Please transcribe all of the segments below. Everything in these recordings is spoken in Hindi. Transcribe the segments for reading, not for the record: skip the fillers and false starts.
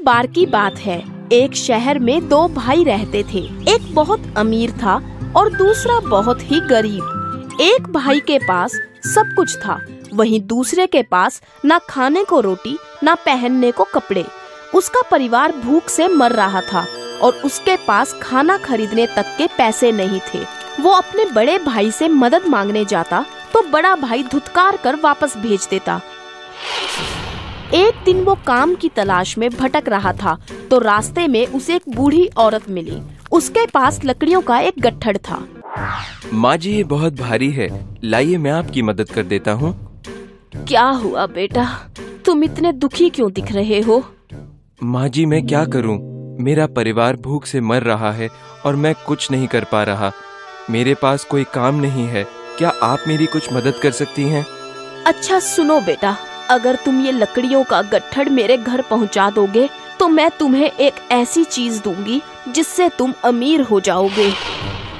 बार की बात है, एक शहर में दो भाई रहते थे। एक बहुत अमीर था और दूसरा बहुत ही गरीब। एक भाई के पास सब कुछ था, वहीं दूसरे के पास ना खाने को रोटी ना पहनने को कपड़े। उसका परिवार भूख से मर रहा था और उसके पास खाना खरीदने तक के पैसे नहीं थे। वो अपने बड़े भाई से मदद मांगने जाता तो बड़ा भाई धुतकार कर वापस भेज देता। एक दिन वो काम की तलाश में भटक रहा था तो रास्ते में उसे एक बूढ़ी औरत मिली। उसके पास लकड़ियों का एक गट्ठड़ था। माँ जी, ये बहुत भारी है, लाइए मैं आपकी मदद कर देता हूँ। क्या हुआ बेटा, तुम इतने दुखी क्यों दिख रहे हो? माँ जी, मैं क्या करूँ, मेरा परिवार भूख से मर रहा है और मैं कुछ नहीं कर पा रहा। मेरे पास कोई काम नहीं है, क्या आप मेरी कुछ मदद कर सकती हैं? अच्छा सुनो बेटा, अगर तुम ये लकड़ियों का गट्ठड़ मेरे घर पहुंचा दोगे तो मैं तुम्हें एक ऐसी चीज दूंगी जिससे तुम अमीर हो जाओगे।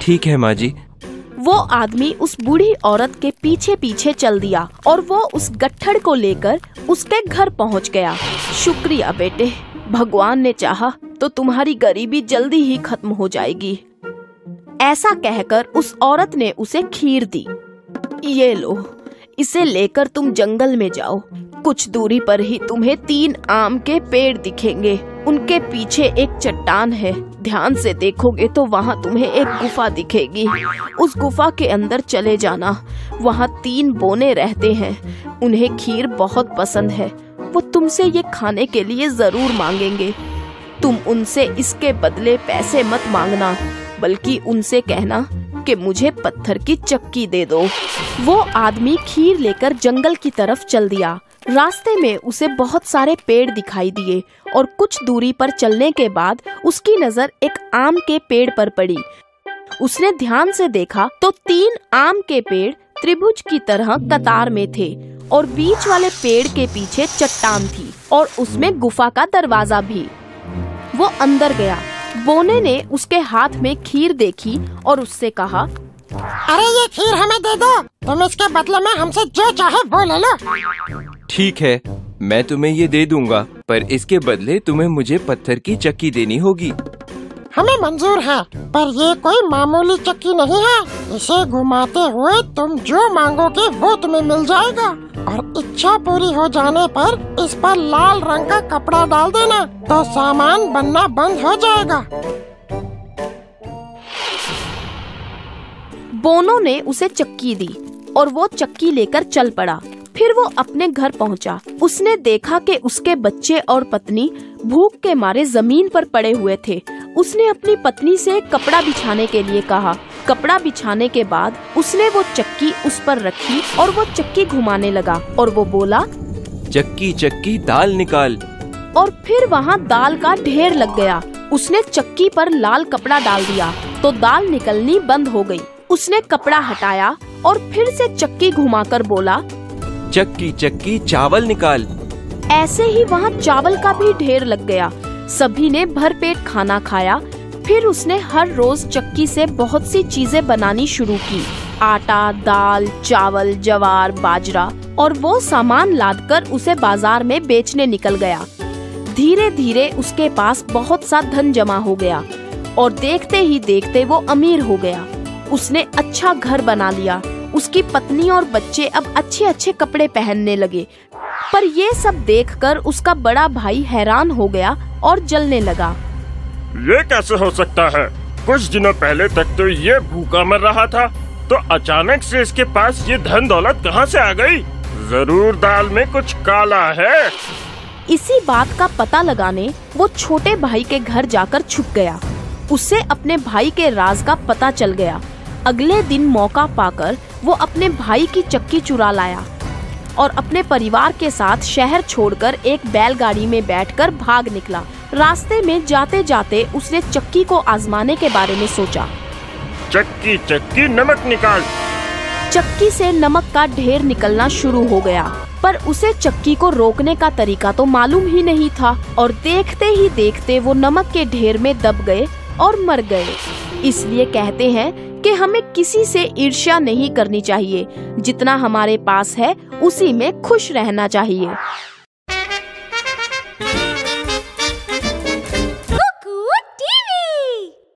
ठीक है माँ जी। वो आदमी उस बूढ़ी औरत के पीछे पीछे चल दिया और वो उस गट्ठड़ को लेकर उसके घर पहुंच गया। शुक्रिया बेटे, भगवान ने चाहा तो तुम्हारी गरीबी जल्दी ही खत्म हो जाएगी। ऐसा कहकर उस औरत ने उसे खीर दी। ये लो, इसे लेकर तुम जंगल में जाओ। कुछ दूरी पर ही तुम्हें 3 आम के पेड़ दिखेंगे। उनके पीछे एक चट्टान है, ध्यान से देखोगे तो वहाँ तुम्हें एक गुफा दिखेगी। उस गुफा के अंदर चले जाना, वहाँ 3 बोने रहते हैं। उन्हें खीर बहुत पसंद है, वो तुमसे ये खाने के लिए जरूर मांगेंगे। तुम उनसे इसके बदले पैसे मत मांगना, बल्कि उनसे कहना कि मुझे पत्थर की चक्की दे दो। वो आदमी खीर लेकर जंगल की तरफ चल दिया। रास्ते में उसे बहुत सारे पेड़ दिखाई दिए और कुछ दूरी पर चलने के बाद उसकी नजर एक आम के पेड़ पर पड़ी। उसने ध्यान से देखा तो 3 आम के पेड़ त्रिभुज की तरह कतार में थे और बीच वाले पेड़ के पीछे चट्टान थी और उसमें गुफा का दरवाजा भी। वो अंदर गया। बोने ने उसके हाथ में खीर देखी और उससे कहा, अरे ये खीर हमें दे दो, तुम इसके बदले में हमसे जो चाहे वो ले लो। ठीक है, मैं तुम्हें ये दे दूंगा, पर इसके बदले तुम्हें मुझे पत्थर की चक्की देनी होगी। हमें मंजूर है, पर ये कोई मामूली चक्की नहीं है। इसे घुमाते हुए तुम जो मांगोगे वो तुम्हें मिल जाएगा और इच्छा पूरी हो जाने पर इस पर लाल रंग का कपड़ा डाल देना तो सामान बनना बंद हो जाएगा। बोनो ने उसे चक्की दी और वो चक्की लेकर चल पड़ा। फिर वो अपने घर पहुंचा। उसने देखा कि उसके बच्चे और पत्नी भूख के मारे जमीन पर पड़े हुए थे। उसने अपनी पत्नी से कपड़ा बिछाने के लिए कहा। कपड़ा बिछाने के बाद उसने वो चक्की उस पर रखी और वो चक्की घुमाने लगा और वो बोला, चक्की चक्की दाल निकाल। और फिर वहाँ दाल का ढेर लग गया। उसने चक्की पर लाल कपड़ा डाल दिया तो दाल निकलनी बंद हो गई। उसने कपड़ा हटाया और फिर से चक्की घुमाकर बोला, चक्की चक्की चावल निकाल। ऐसे ही वहाँ चावल का भी ढेर लग गया। सभी ने भरपेट खाना खाया। फिर उसने हर रोज चक्की से बहुत सी चीजें बनानी शुरू की। आटा, दाल, चावल, ज्वार, बाजरा और वो सामान लादकर उसे बाजार में बेचने निकल गया। धीरे धीरे उसके पास बहुत सा धन जमा हो गया और देखते ही देखते वो अमीर हो गया। उसने अच्छा घर बना लिया। उसकी पत्नी और बच्चे अब अच्छे अच्छे कपड़े पहनने लगे। पर ये सब देखकर उसका बड़ा भाई हैरान हो गया और जलने लगा। ये कैसे हो सकता है? कुछ दिनों पहले तक तो ये भूखा मर रहा था, तो अचानक से इसके पास ये धन दौलत कहाँ से आ गई? जरूर दाल में कुछ काला है। इसी बात का पता लगाने वो छोटे भाई के घर जाकर छुप गया। उससे अपने भाई के राज का पता चल गया। अगले दिन मौका पाकर वो अपने भाई की चक्की चुरा लाया और अपने परिवार के साथ शहर छोड़कर एक बैलगाड़ी में बैठकर भाग निकला। रास्ते में जाते जाते उसने चक्की को आजमाने के बारे में सोचा। चक्की चक्की नमक निकाल। चक्की से नमक का ढेर निकलना शुरू हो गया, पर उसे चक्की को रोकने का तरीका तो मालूम ही नहीं था और देखते ही देखते वो नमक के ढेर में दब गए और मर गए। इसलिए कहते हैं कि हमें किसी से ईर्ष्या नहीं करनी चाहिए। जितना हमारे पास है उसी में खुश रहना चाहिए।